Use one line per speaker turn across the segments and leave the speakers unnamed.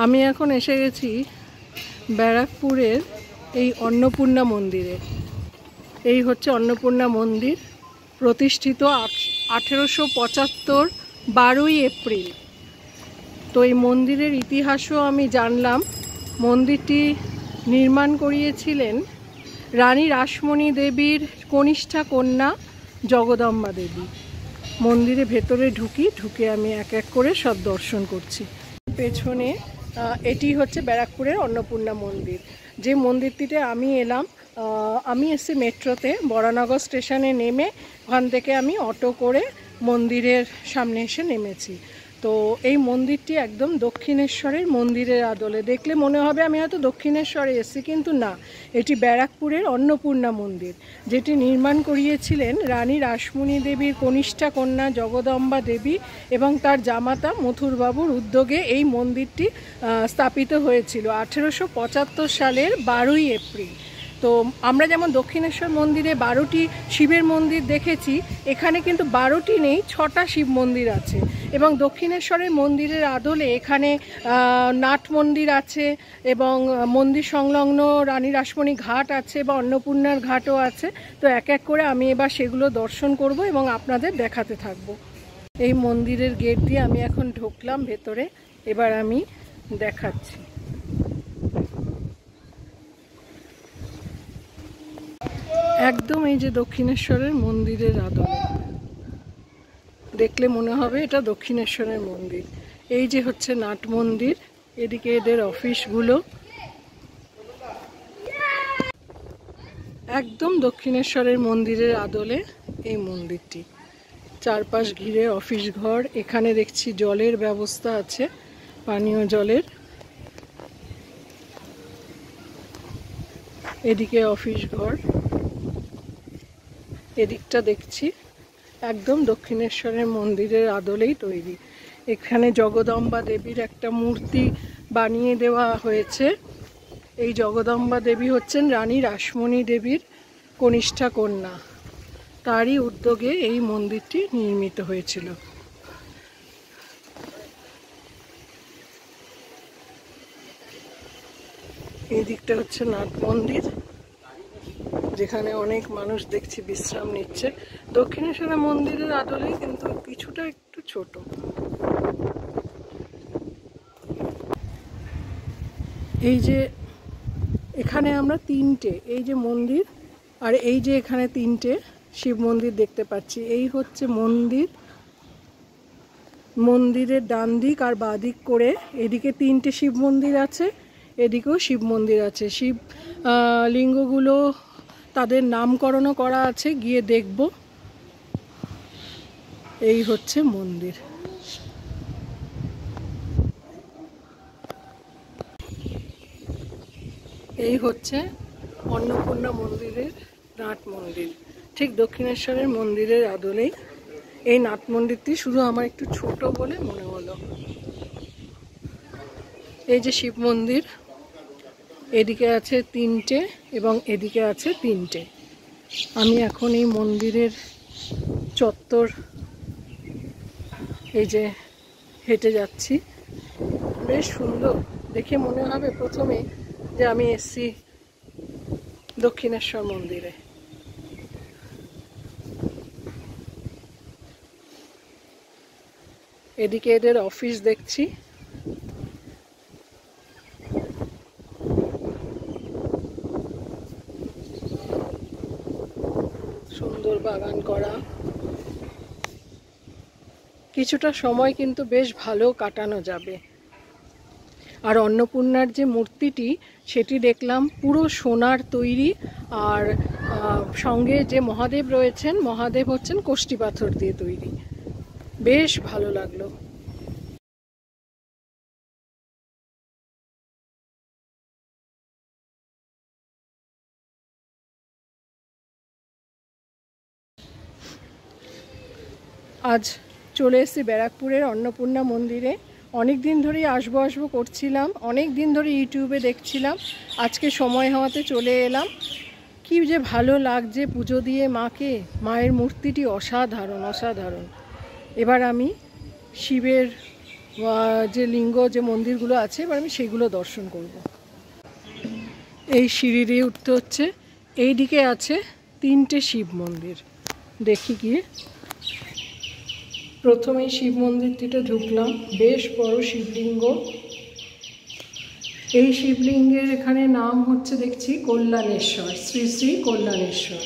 আমি এখন এসে গেছি ব্যারাকপুরের এই অন্নপূর্ণা মন্দিরে। এই হচ্ছে অন্নপূর্ণা মন্দির, প্রতিষ্ঠিত 1875 12ই এপ্রিল। তো এই মন্দিরের ইতিহাসও আমি জানলাম। মন্দিরটি নির্মাণ করিয়েছিলেন রানী রাসমণি দেবীর কনিষ্ঠা কন্যা জগদম্বা দেবী। মন্দিরে ভেতরে ঢুকে আমি এক এক করে সব দর্শন করছি। পেছনে এটি হচ্ছে ব্যারাকপুরের অন্নপূর্ণা মন্দির। যে মন্দিরটিতে আমি এলাম, আমি এসে মেট্রোতে বরানগর স্টেশনে নেমে ওখান থেকে আমি অটো করে মন্দিরের সামনে এসে নেমেছি। তো এই মন্দিরটি একদম দক্ষিণেশ্বরের মন্দিরের আদলে। দেখলে মনে হবে আমি হয়তো দক্ষিণেশ্বরে এসেছি, কিন্তু না, এটি ব্যারাকপুরের অন্নপূর্ণা মন্দির, যেটি নির্মাণ করিয়েছিলেন রানী রাসমণি দেবীর কনিষ্ঠা কন্যা জগদম্বা দেবী এবং তার জামাতা মথুরবাবুর উদ্যোগে এই মন্দিরটি স্থাপিত হয়েছিল 1875 সালের 12ই এপ্রিল। তো আমরা যেমন দক্ষিণেশ্বর মন্দিরে 12টি শিবের মন্দির দেখেছি, এখানে কিন্তু 12টি নেই, 6টা শিব মন্দির আছে। এবং দক্ষিণেশ্বরের মন্দিরের আদলে এখানে নাট মন্দির আছে এবং মন্দির সংলগ্ন রানী রাসমণি ঘাট আছে বা অন্নপূর্ণার ঘাটও আছে। তো এক এক করে আমি এবার সেগুলো দর্শন করব এবং আপনাদের দেখাতে থাকব। এই মন্দিরের গেট দিয়ে আমি এখন ঢুকলাম ভেতরে, এবার আমি দেখাচ্ছি। একদম এই যে দক্ষিণেশ্বরের মন্দিরের আদলে, দেখলে মনে হবে এটা দক্ষিণেশ্বরের মন্দির। এই যে হচ্ছে নাট মন্দির, এদিকে এদের অফিসগুলো, একদম দক্ষিণেশ্বরের মন্দিরের আদলে এই মন্দিরটি। চারপাশ ঘিরে অফিস ঘর, এখানে দেখছি জলের ব্যবস্থা আছে, পানীয় জলের। এদিকে অফিস ঘর, এদিকটা দেখছি একদম দক্ষিণেশ্বরের মন্দিরের আদলেই তৈরি। এখানে জগদম্বা দেবীর একটা মূর্তি বানিয়ে দেওয়া হয়েছে। এই জগদম্বা দেবী হচ্ছেন রানী রাসমণি দেবীর কনিষ্ঠা কন্যা, তারই উদ্যোগে এই মন্দিরটি নির্মিত হয়েছিল। এই দিকটা হচ্ছে নাট মন্দির, যেখানে অনেক মানুষ দেখছি বিশ্রাম নিচ্ছে। দক্ষিণেশ্বরের মন্দিরের আদলে কিন্তু কিছুটা একটু ছোট। এই যে এখানে আমরা তিনটে, এই যে মন্দির আর এই যে এখানে তিনটে শিব মন্দির দেখতে পাচ্ছি। এই হচ্ছে মন্দির, মন্দিরের ডান দিক আর বাঁ দিক করে এদিকে তিনটে শিব মন্দির আছে, এদিকেও শিব মন্দির আছে। শিব লিঙ্গগুলো তাদের নামকরণও করা আছে, গিয়ে দেখব। এই হচ্ছে মন্দির। এই হচ্ছে অন্নপূর্ণা মন্দিরের নাট মন্দির, ঠিক দক্ষিণেশ্বরের মন্দিরের আদলেই। এই নাট মন্দিরটি শুধু আমার একটু ছোট বলে মনে হলো। এই যে শিব মন্দির, এদিকে আছে তিনটে এবং এদিকে আছে তিনটে। আমি এখন এই মন্দিরের চত্বর এই যে হেঁটে যাচ্ছি, বেশ সুন্দর। দেখে মনে হবে প্রথমে যে আমি এসছি দক্ষিণেশ্বর মন্দিরে। এদিকে এদের অফিস দেখছি, সুন্দর বাগান করা। কিছুটা সময় কিন্তু বেশ ভালো কাটানো যাবে। আর অন্নপূর্ণার যে মূর্তিটি সেটি দেখলাম পুরো সোনার তৈরি, আর সঙ্গে যে মহাদেব রয়েছেন, মহাদেব হচ্ছেন কষ্টি পাথর দিয়ে তৈরি। বেশ ভালো লাগলো। আজ চলে এসেছি ব্যারাকপুরের অন্নপূর্ণা মন্দিরে। অনেক দিন ধরেই আসবো করছিলাম, অনেক দিন ধরে ইউটিউবে দেখছিলাম, আজকে সময় হওয়াতে চলে এলাম। কি যে ভালো লাগছে পুজো দিয়ে মাকে, মায়ের মূর্তিটি অসাধারণ অসাধারণ। এবার আমি শিবের যে লিঙ্গ যে মন্দিরগুলো আছে, এবার আমি সেগুলো দর্শন করব। এই সিঁড়ি দিয়ে উঠতে হচ্ছে। এই দিকে আছে 3টে শিব মন্দির, দেখি গিয়ে। প্রথমেই শিব মন্দিরটিতে ঢুকলাম, বেশ বড় শিবলিঙ্গ। এই শিবলিঙ্গের এখানে নাম হচ্ছে দেখছি কল্যাণেশ্বর, শ্রী শ্রী কল্যাণেশ্বর।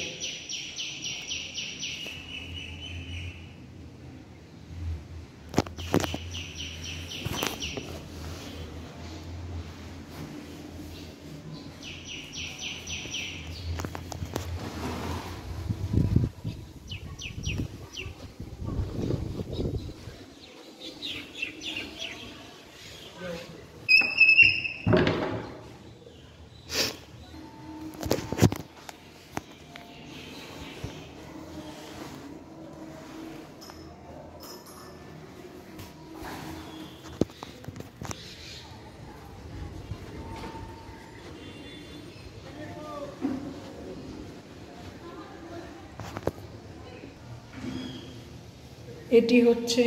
এটি হচ্ছে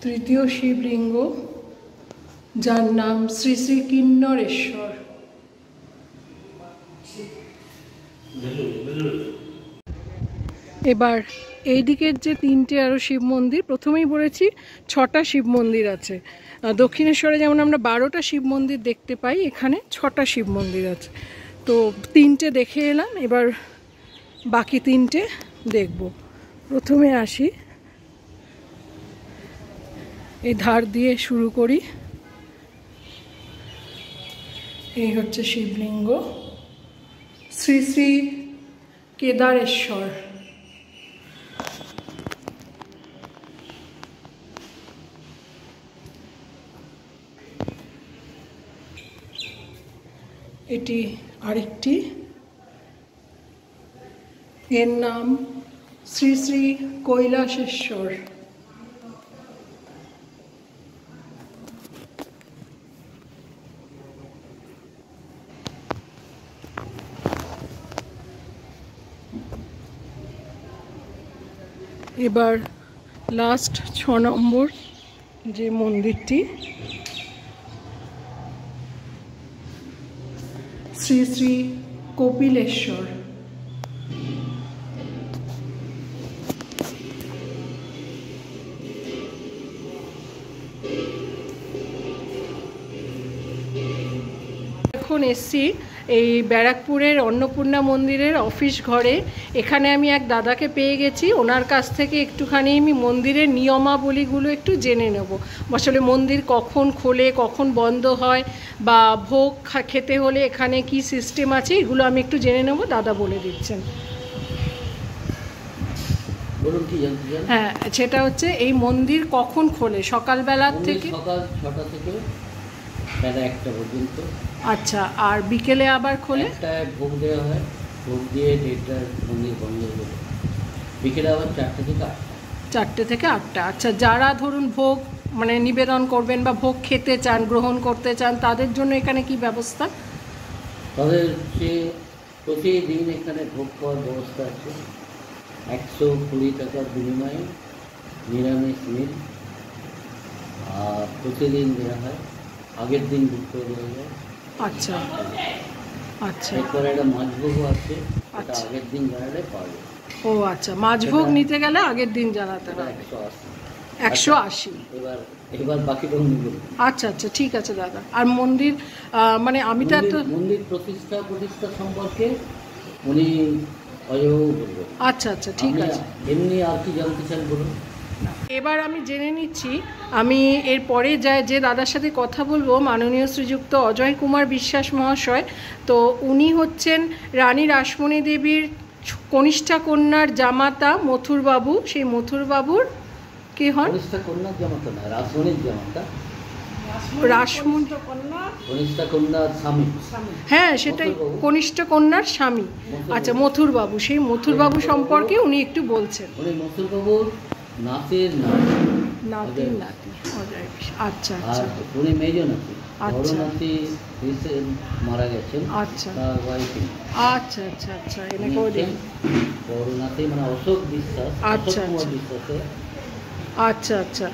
তৃতীয় শিবলিঙ্গ, যার নাম শ্রী শ্রী কিন্নরেশ্বর। এবার এই দিকের যে 3টে আরও শিব মন্দির, প্রথমেই বলেছি 6টা শিব মন্দির আছে। দক্ষিণেশ্বরে যেমন আমরা 12টা শিব মন্দির দেখতে পাই, এখানে 6টা শিব মন্দির আছে। তো 3টে দেখে এলাম, এবার বাকি 3টে দেখব। প্রথমে আসি, এই ধার দিয়ে শুরু করি। এই হচ্ছে শিবলিঙ্গ, শ্রী শ্রী কেদারেশ্বর। এটি আরেকটি, এর নাম শ্রী শ্রী কৈলাসেশ্বর। এবার লাস্ট 6 নম্বর যে মন্দিরটি, শ্রী শ্রী কপিলেশ্বর। এখন এসছি এই ব্যারাকপুরের অন্নপূর্ণা মন্দিরের অফিস ঘরে। এখানে আমি এক দাদাকে পেয়ে গেছি, ওনার কাছ থেকে একটুখানি আমি মন্দিরের নিয়মাবলীগুলো একটু জেনে নেব। আসলে মন্দির কখন খোলে, কখন বন্ধ হয়, বা ভোগ খেতে হলে এখানে কি সিস্টেম আছে, এগুলো আমি একটু জেনে নেব। দাদা বলে দিচ্ছেন। হ্যাঁ, সেটা হচ্ছে এই মন্দির কখন খোলে? সকালবেলার থেকে
সকাল 6টা থেকে বেলা 1টা পর্যন্ত।
আচ্ছা, আর বিকেলে আবার খোলে?
ভোগ দেওয়া হয়, ভোগ দিয়ে 1:30টার মন্দির বন্ধ হয়ে বিকেলে আবার 4টা থেকে 8টা।
4টে থেকে 8টা। আচ্ছা, যারা ধরুন ভোগ মানে নিবেদন করবেন বা ভোগ খেতে চান, গ্রহণ করতে চান, তাদের জন্য এখানে কি ব্যবস্থা?
তাদের সে প্রতিদিন এখানে ভোগ খাওয়ার ব্যবস্থা আছে। 120 টাকার বিনিময়ে নিরামিষ মিল, আর প্রতিদিন দেওয়া হয়। আগের দিন বুক করে দেওয়া যায়।
আচ্ছা আচ্ছা।
এরপরে একটা মাছভোগও আছে, এটা
আচ্ছা।
আগের দিন জানালে পাওয়া যায়।
ও আচ্ছা, মাছভোগ নিতে গেলে আগের দিন জানাতে হবে। 180।
এবার বাকিটা উনি বলবেন।
আচ্ছা আচ্ছা, ঠিক আছে দাদা। আর মন্দির মানে আমি তো এত
মন্দির প্রতিষ্ঠা সম্পর্কে উনি অজয়বাবু বলবেন।
আচ্ছা আচ্ছা, ঠিক আছে।
এমনি আর কি জানতে চান বলুন।
এবার আমি জেনে নিচ্ছি, আমি এরপরে যে দাদার সাথে কথা বলবো, মাননীয় শ্রীযুক্ত অজয় কুমার বিশ্বাস মহাশয়। তো উনি হচ্ছেন রানী রাসমণি দেবীর কনিষ্ঠা কন্যার জামাতা মথুরবাবু। সেই মথুরবাবুর কি হন?
কনিষ্ঠা কন্যার জামাতা না, রাসমণির জামাতা। কনিষ্ঠা কন্যার স্বামী।
হ্যাঁ, সেটাই, কনিষ্ঠা কন্যার স্বামী। আচ্ছা, মথুরবাবু, সেই মথুরবাবু সম্পর্কে উনি একটু বলছেন।
উনি মথুরবাবুর নাতির নাতি।
আচ্ছা আচ্ছা।
উনি মেজ নাতি, বড় নাতি মারা গেছেন।
আচ্ছা,
তার ওয়াইফ।
আচ্ছা আচ্ছা আচ্ছা, এনেকেও দিন।
বড় নাতি মানে অশোক বিশ্বাস।
আচ্ছা
কুমার বিশ্বাসের
আচ্ছা আচ্ছা।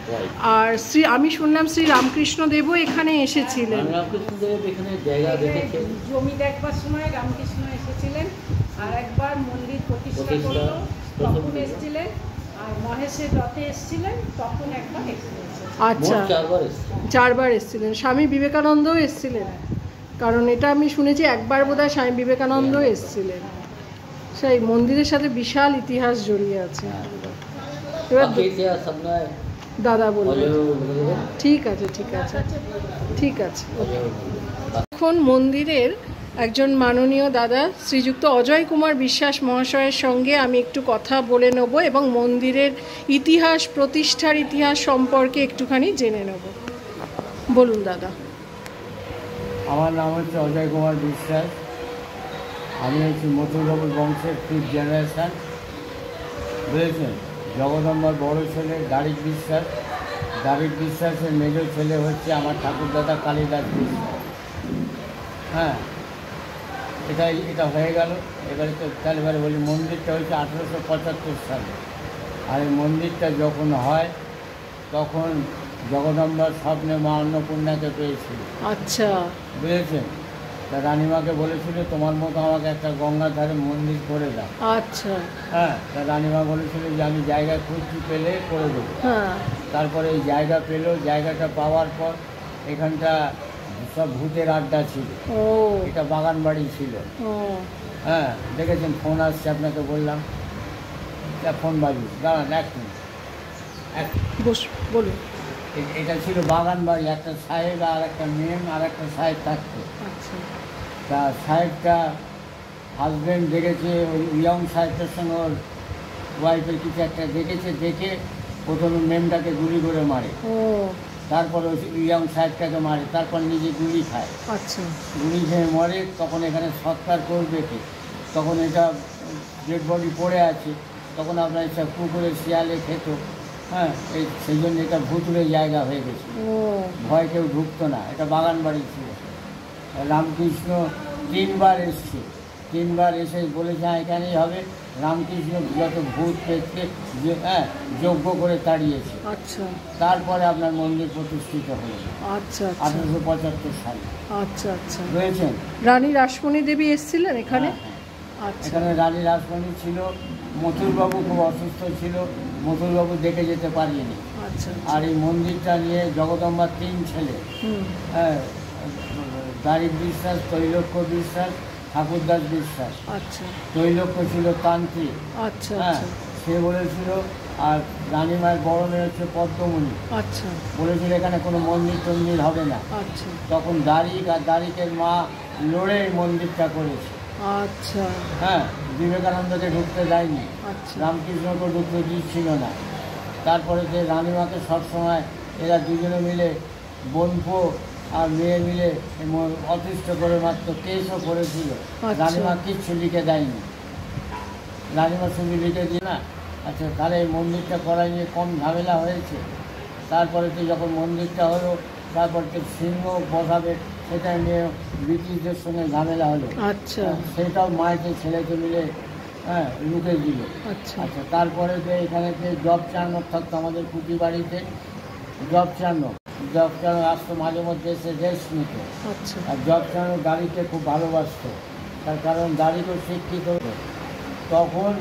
আর আমি শুনলাম শ্রী রামকৃষ্ণ দেবও এখানে এসেছিলেন।
রামকৃষ্ণ দেব এখানে জায়গা দেখেছেন,
জমি দেখবার সময় রামকৃষ্ণ এসেছিলেন, আর একবার মন্দির প্রতিষ্ঠা করলো তখন এসেছিলেন, আর মহেশের রথে এসেছিলেন তখন একবার এসেছিলেন। আচ্ছা, 4বার এসেছিলেন। স্বামী বিবেকানন্দও এসেছিলেন, কারণ এটা আমি শুনেছি একবার বোধহয় স্বামী বিবেকানন্দও এসেছিলেন। সেই মন্দিরের সাথে বিশাল ইতিহাস জড়িয়ে আছে। এবার দাদা বলবেন। ঠিক আছে ঠিক আছে ঠিক আছে। এখন মন্দিরের একজন মাননীয় দাদা শ্রীযুক্ত অজয় কুমার বিশ্বাস মহাশয়ের সঙ্গে আমি একটু কথা বলে নেব এবং মন্দিরের ইতিহাস, প্রতিষ্ঠার ইতিহাস সম্পর্কে একটুখানি জেনে নেব। বলুন দাদা।
আমার নাম হচ্ছে অজয় কুমার বিশ্বাস। আমি হচ্ছি মথুরবাবুর বংশের 5th জেনারেশান, বুঝেছেন। জগদম্বার বড় ছেলে দারিক বিশ্বাস, দারিক বিশ্বাসের মেজর ছেলে হচ্ছে আমার ঠাকুরদাদা কালিদাস বিশ্বাস। হ্যাঁ, এটা হয়ে গেল। এবারে তো তাহলে এবারে বলি, মন্দিরটা হচ্ছে 1875 সালে। আর এই মন্দিরটা যখন হয় তখন জগদম্বার স্বপ্নে মা অন্নপূর্ণাকে পেয়েছিল।
আচ্ছা,
বুঝেছেন। তা রানীমাকে বলেছিল তোমার মতো আমাকে একটা গঙ্গার ধারে মন্দির করে দাও।
আচ্ছা।
হ্যাঁ, তা রানীমা বলেছিল যে আমি জায়গা খুঁজছি, পেলে করে দেবো।
হ্যাঁ।
তারপরে এই জায়গা পেলো, জায়গাটা পাওয়ার পর এখানটা সব ভূতের আড্ডা ছিল।
ও,
এটা বাগান বাড়ি ছিল।
ও,
হ্যাঁ, দেখেছেন ফোন আসছে আপনাকে বললাম, ফোন বাজবে, দাঁড়ান এক মিনিট।
বলুন।
এটা ছিল বাগান বাড়ি, একটা সাহেব আর একটা মেম আর একটা সাহেব থাকতো।
আচ্ছা।
তা সাহেবটা হাজব্যান্ড দেখেছে ওই ইয়ং সাহেবটার সঙ্গে ওর ওয়াইফের কিছু একটা দেখেছে, দেখে প্রথমে মেমটাকে গুলি করে মারে।
ও,
তারপরে ওই ইয়ং সাহেবটাকে মারে, তারপর নিজে গুলি খায়।
আচ্ছা।
গুলি খেয়ে মরে, তখন এখানে সৎকার করবে কি, তখন এটা ডেড বডি পড়ে আছে, তখন আপনার সব কুকুরে শিয়ালে খেত। হ্যাঁ, সেই জন্য এটা ভুতুড়ের জায়গা হয়ে গেছে, ভয় কেউ ঢুকতো না। এটা বাগান বাড়ি ছিল। রামকৃষ্ণ 3বার এসছে, 3বার এসে বলেছে হ্যাঁ এখানেই হবে। রামকৃষ্ণ যত ভূত পেটকে যজ্ঞ করে তাড়িয়েছে।
আচ্ছা।
তারপরে আপনার মন্দির প্রতিষ্ঠিত হলো।
আচ্ছা।
1875 সালে।
আচ্ছা আচ্ছা।
বুঝেছেন।
রানী রাসমণি দেবী এসেছিলেন এখানে?
আচ্ছা। এখানে রানী রাসমণি ছিল। মথুরবাবু খুব অসুস্থ ছিল, মথুরবাবু দেখে যেতে পারিনি।
আচ্ছা।
আর এই মন্দিরটা নিয়ে জগদম্বার 3 ছেলে, হ্যাঁ, দারিক বিশ্বাস, তৈলক্য বিশ্বাস, ঠাকুরদাস বিশ্বাস।
আচ্ছা।
তৈলক্য ছিল তান্ত্রিক।
আচ্ছা।
হ্যাঁ, সে বলেছিল। আর রানীমায়ের বড় মেয়ে হচ্ছে পদ্মমণি।
আচ্ছা।
বলেছিল এখানে কোনো মন্দির টন্দির হবে না।
আচ্ছা।
তখন দারিক আর দারিকের মা লড়ে এই মন্দিরটা করেছে।
আচ্ছা।
হ্যাঁ, বিবেকানন্দকে ঢুকতে দেয়নি,
আচ্ছা।
রামকৃষ্ণকে ঢুকতে দিচ্ছিল না। তারপরে যে রানীমাকে সবসময় এরা দুজনে মিলে, বোনপো আর মেয়ে মিলে অতিষ্ঠ করে মাত্র কেসও করেছিল। রানীমা কিচ্ছু লিখে দেয়নি, রানীমা শুধু লিখে দিয়ে না। আচ্ছা, তাহলে এই মন্দিরটা করা নিয়ে কম ঝামেলা হয়েছে। তারপরে তো যখন মন্দিরটা হলো, তারপর তো সিংহ বসাবে, সেটা নিয়ে ব্রিটিশদের সঙ্গে ঝামেলা হলো।
আচ্ছা।
সেটাও মায়েকে ছেলেকে মিলে লুকে দিল।
আচ্ছা।
আচ্ছা, তারপরে যে এখানে যে জব চার্নক থাকতো আমাদের কুটি বাড়িতে, জব চার্নক আসতো মাঝে মধ্যে এসে রেস্ট নিত।
আচ্ছা।
আর জব চার্নক দাড়িকে খুব ভালোবাসতো, তার কারণ দাড়িকেও শিক্ষিত হতো। তখন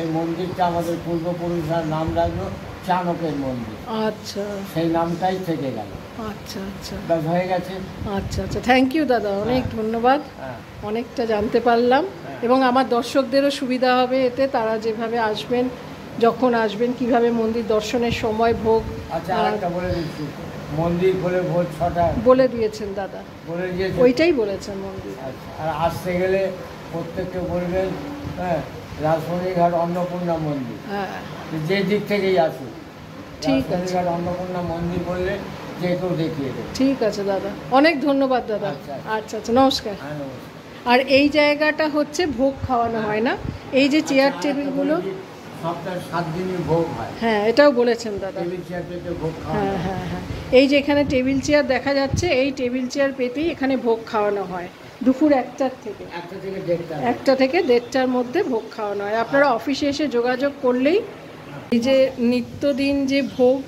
এই মন্দিরটা আমাদের পূর্বপুরুষরা নাম রাখলো চাণকের মন্দির।
আচ্ছা।
সেই নামটাই থেকে গেল।
আচ্ছা আচ্ছা,
ব্যাস হয়ে গেছে।
আচ্ছা আচ্ছা, থ্যাংক ইউ দাদা, অনেক ধন্যবাদ। অনেকটা জানতে পারলাম এবং আমার দর্শকদেরও সুবিধা হবে এতে, তারা যেভাবে আসবেন, যখন আসবেন, কিভাবে মন্দির দর্শনের সময় ভোগ।
আচ্ছা, আরেকটা বলে দিচ্ছি, মন্দির খোলে ভোর 6টায়।
বলে দিয়েছেন দাদা,
বলে দিয়েছেন,
ওইটাই বলেছেন মন্দির।
আচ্ছা, আর আসতে গেলে প্রত্যেককে বলবেন হ্যাঁ রাসমণিঘাট অন্নপূর্ণা মন্দির।
হ্যাঁ,
যে দিক থেকেই আসুন,
ঠিক আছে।
রাসমণিঘাট অন্নপূর্ণা মন্দির বললে যে কেউ দেখিয়ে দেবে।
ঠিক আছে দাদা, অনেক ধন্যবাদ দাদা।
আচ্ছা
আচ্ছা আচ্ছা, নমস্কার।
হ্যাঁ, নমস্কার।
আর এই জায়গাটা হচ্ছে ভোগ খাওয়ানো হয় না, এই যে চেয়ার টেবিলগুলো,
সপ্তাহে 7 দিনই ভোগ হয়।
হ্যাঁ, এটাও বলেছেন দাদা।
টেবিল চেয়ার পেতে ভোগ খাওয়া
হ্যাঁ হ্যাঁ হ্যাঁ, এই যে এখানে টেবিল চেয়ার দেখা যাচ্ছে, এই টেবিল চেয়ার পেতেই এখানে ভোগ খাওয়ানো হয় দুপুর 1টার থেকে।
1টা থেকে 1:30।
1টা থেকে 1:30টার মধ্যে ভোগ খাওয়ানো হয়। আপনারা অফিসে এসে যোগাযোগ করলেই এই যে নিত্যদিন যে ভোগ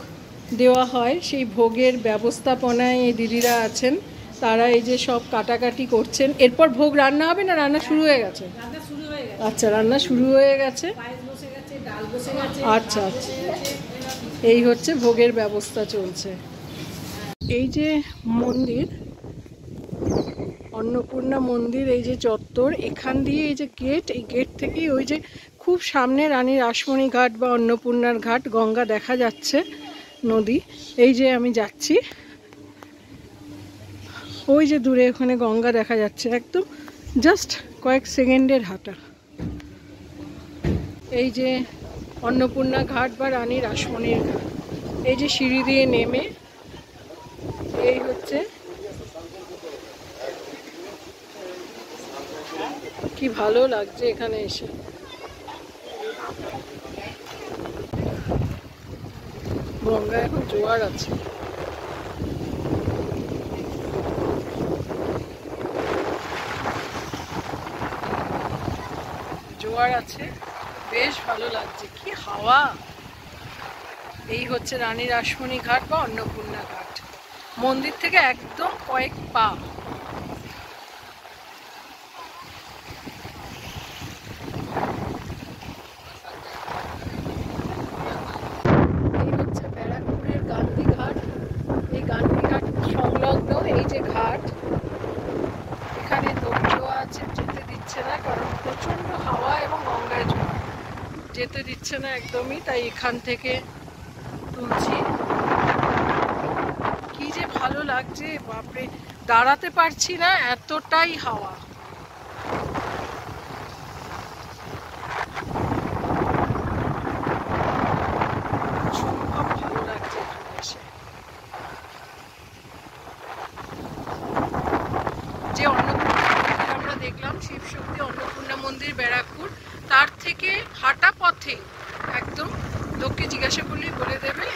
দেওয়া হয় সেই ভোগের ব্যবস্থাপনায় এই দিদিরা আছেন, তারা এই যে সব কাটাকাটি করছেন। এরপর ভোগ রান্না হবে না রান্না শুরু হয়ে গেছে? আচ্ছা, রান্না শুরু হয়ে গেছে। আচ্ছা আচ্ছা, এই হচ্ছে ভোগের ব্যবস্থা চলছে। এই যে মন্দির, অন্নপূর্ণা মন্দির, এই যে চত্বর, এখান দিয়ে এই যে গেট, এই গেট থেকে ওই যে খুব সামনে রানী রাসমণি ঘাট বা অন্নপূর্ণার ঘাট, গঙ্গা দেখা যাচ্ছে, নদী। এই যে আমি যাচ্ছি, ওই যে দূরে ওখানে গঙ্গা দেখা যাচ্ছে, একদম জাস্ট কয়েক সেকেন্ডের হাঁটা। এই যে অন্নপূর্ণা ঘাট বা রানী রাসমণির ঘাট, এই যে সিঁড়ি দিয়ে নেমে এই হচ্ছে, কি ভালো লাগছে এখানে এসে। গঙ্গা এখন জোয়ার আছে। জোয়ার আছে, বেশ ভালো লাগছে, কি হাওয়া। এই হচ্ছে রানী রাসমণি ঘাট বা অন্নপূর্ণা ঘাট, মন্দির থেকে একদম কয়েক পা। এই হচ্ছে ব্যারাকপুরের গান্ধী ঘাট। এই গান্ধী ঘাট সংলগ্ন এই যে ঘাট, এখানে দড়িও আছে, যেতে দিচ্ছে না কারণ প্রচন্ড হাওয়া এবং গঙ্গায় জল, যেতে দিচ্ছে না একদমই, তাই এখান থেকে তুলছি। কি যে ভালো লাগছে, বাপরে, দাঁড়াতে পারছি না, এতটাই হাওয়া। অসম্ভব ভালো লাগছে এখানে এসে। যে অন্নপূর্ণা মন্দির আমরা দেখলাম, শিবশক্তি অন্নপূর্ণা মন্দির ব্যারাকপুর, তার থেকে হাঁটা পথে একদম, লোককে জিজ্ঞাসা করলেই বলে দেবে